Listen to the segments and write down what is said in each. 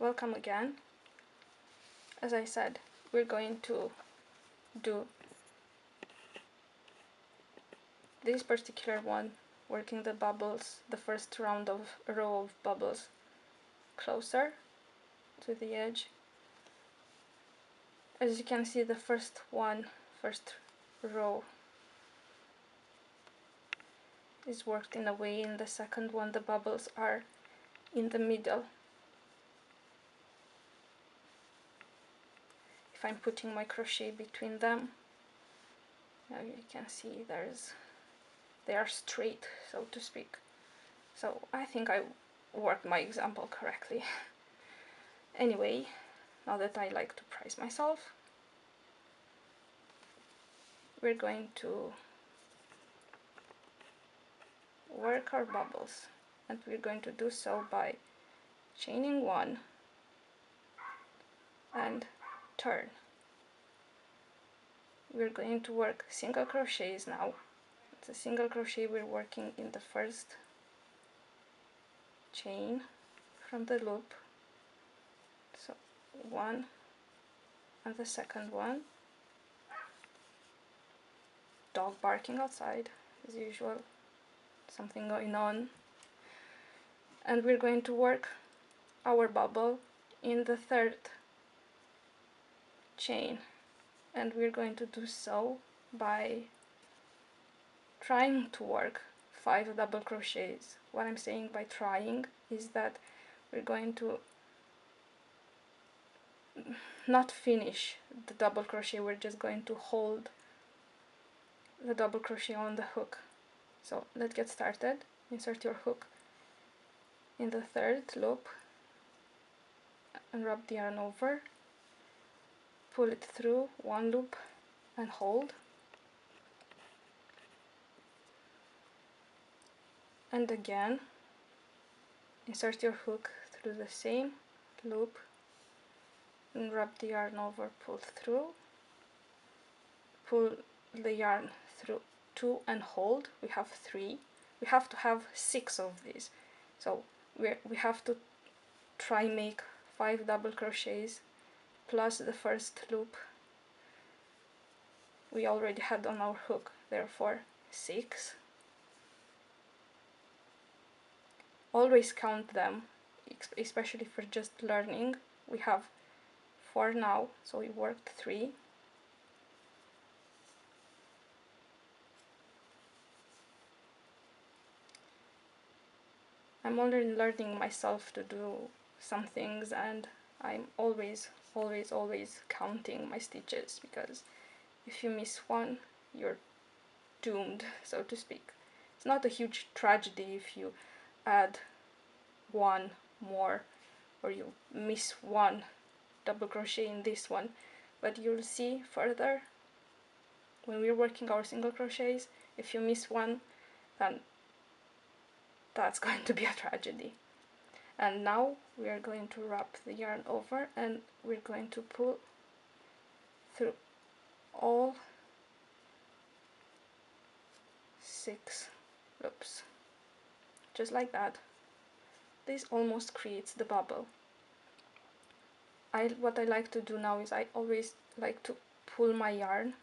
welcome again. As I said, we're going to do this particular one, working the bubbles, the first round of row of bubbles closer to the edge. As you can see, the first row is worked in a way. In the second one, the bubbles are in the middle. If I'm putting my crochet between them, now you can see they are straight, so to speak. So I think I worked my example correctly. Anyway, now that I like to praise myself, we're going to work our bubbles, and we're going to do so by chaining one and turn. We're going to work single crochets now. It's a single crochet we're working in the first chain from the loop, so one, and the second one. Dog barking outside as usual, something going on. And we're going to work our bubble in the third chain, and we're going to do so by trying to work 5 double crochets. What I'm saying by trying is that we're going to not finish the double crochet, we're just going to hold the double crochet on the hook. So let's get started. Insert your hook in the third loop and wrap the yarn over, pull it through one loop and hold, and again insert your hook through the same loop and wrap the yarn over, pull through, pull the yarn through 2 and hold. We have 3. We have to have 6 of these, so we have to try make 5 double crochets plus the first loop we already had on our hook, therefore 6. Always count them, especially for just learning. We have 4 now, so we worked 3. I'm only learning myself to do some things, and I'm always counting my stitches, because if you miss one, you're doomed, so to speak. It's not a huge tragedy if you add one more or you miss one double crochet in this one, but you'll see further when we're working our single crochets, if you miss one, then that's going to be a tragedy. And now we are going to wrap the yarn over, and we're going to pull through all 6 loops, just like that. This almost creates the bubble. What I like to do now is I always like to pull my yarn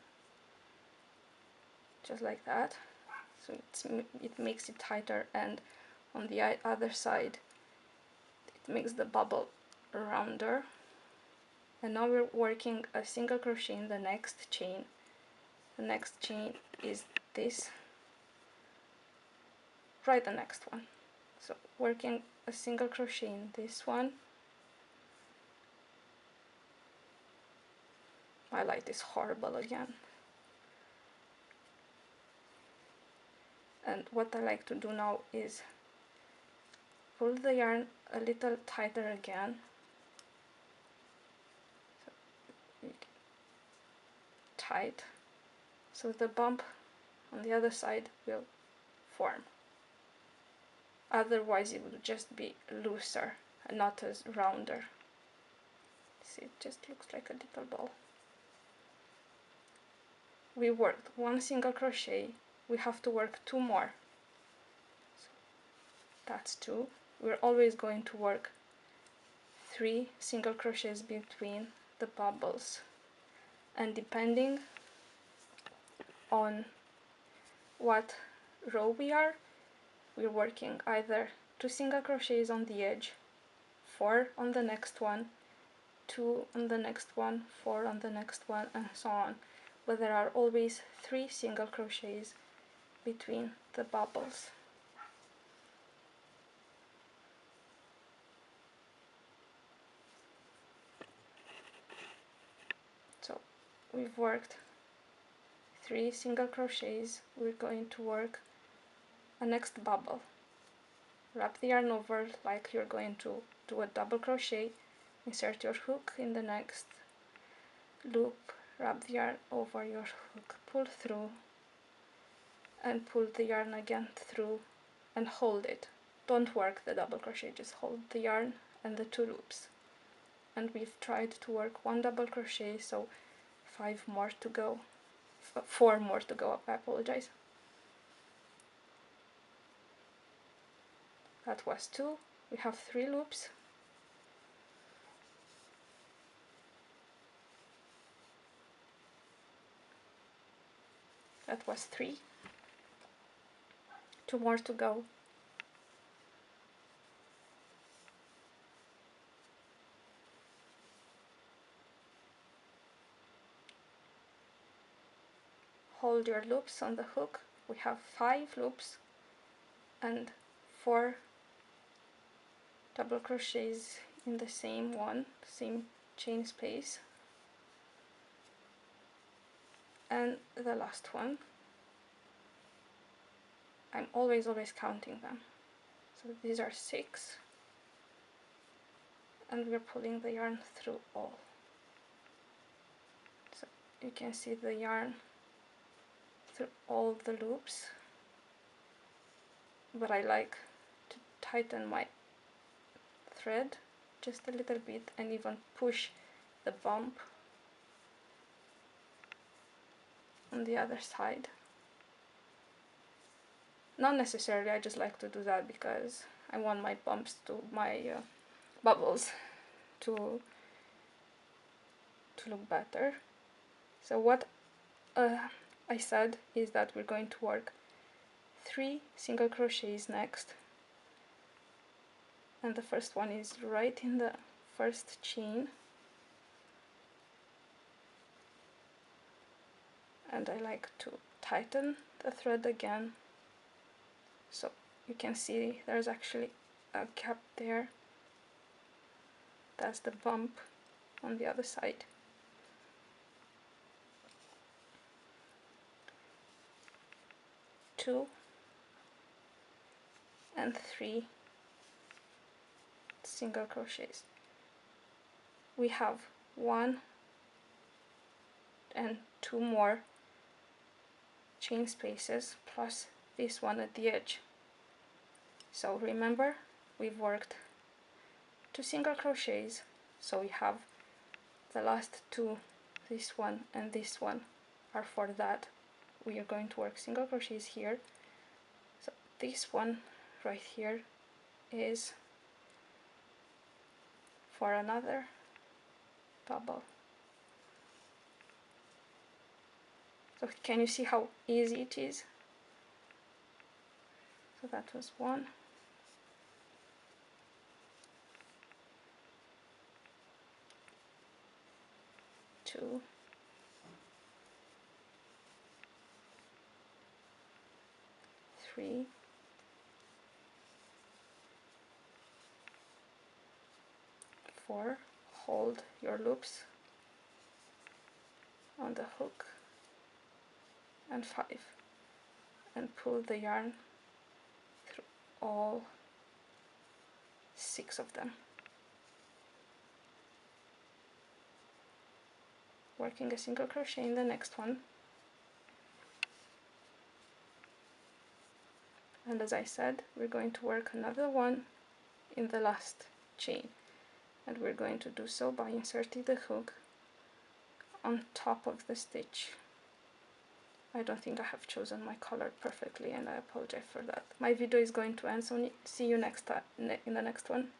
just like that, so it makes it tighter, and on the other side it makes the bubble rounder. And now we're working a single crochet in the next chain. The next chain is this, right, the next one. So working a single crochet in this one. My light is horrible again. And what I like to do now is pull the yarn a little tighter again, so tight, so the bump on the other side will form. Otherwise it would just be looser and not as rounder. See, it just looks like a little ball. We worked 1 single crochet, we have to work 2 more, so that's 2. We're always going to work 3 single crochets between the bubbles, and depending on what row we're working either 2 single crochets on the edge, 4 on the next one, 2 on the next one, 4 on the next one, and so on, but there are always 3 single crochets between the bubbles. So we've worked 3 single crochets. We're going to work a next bubble. Wrap the yarn over like you're going to do a double crochet, insert your hook in the next loop, wrap the yarn over your hook, pull through, and pull the yarn again through and hold it. Don't work the double crochet, just hold the yarn and the 2 loops. And we've tried to work 1 double crochet, so 5 more to go, 4 more to go, I apologize. That was 2, we have 3 loops. That was 3, 2 more to go. Hold your loops on the hook. We have 5 loops and 4 double crochets in the same chain space, and the last one. I'm always counting them. So these are 6, and we're pulling the yarn through all. So you can see the yarn through all the loops, but I like to tighten my thread just a little bit and even push the bump on the other side. Not necessarily, I just like to do that because I want my bubbles to look better. So what I said is that we're going to work 3 single crochets next, and the first one is right in the first chain, and I like to tighten the thread again, so you can see there's actually a gap there. That's the bump on the other side. Two and 3 single crochets. We have 1 and 2 more chain spaces plus this one at the edge. So remember, we've worked 2 single crochets, so we have the last 2, this one and this one are for that. We are going to work single crochets here. So this one right here is for another bubble. So can you see how easy it is? So that was 1, 2, 3, 4, hold your loops on the hook, and 5, and pull the yarn through all 6 of them, working a single crochet in the next one. And as I said, we're going to work another one in the last chain, and we're going to do so by inserting the hook on top of the stitch. I don't think I have chosen my color perfectly, and I apologize for that. My video is going to end, so see you next time in the next one.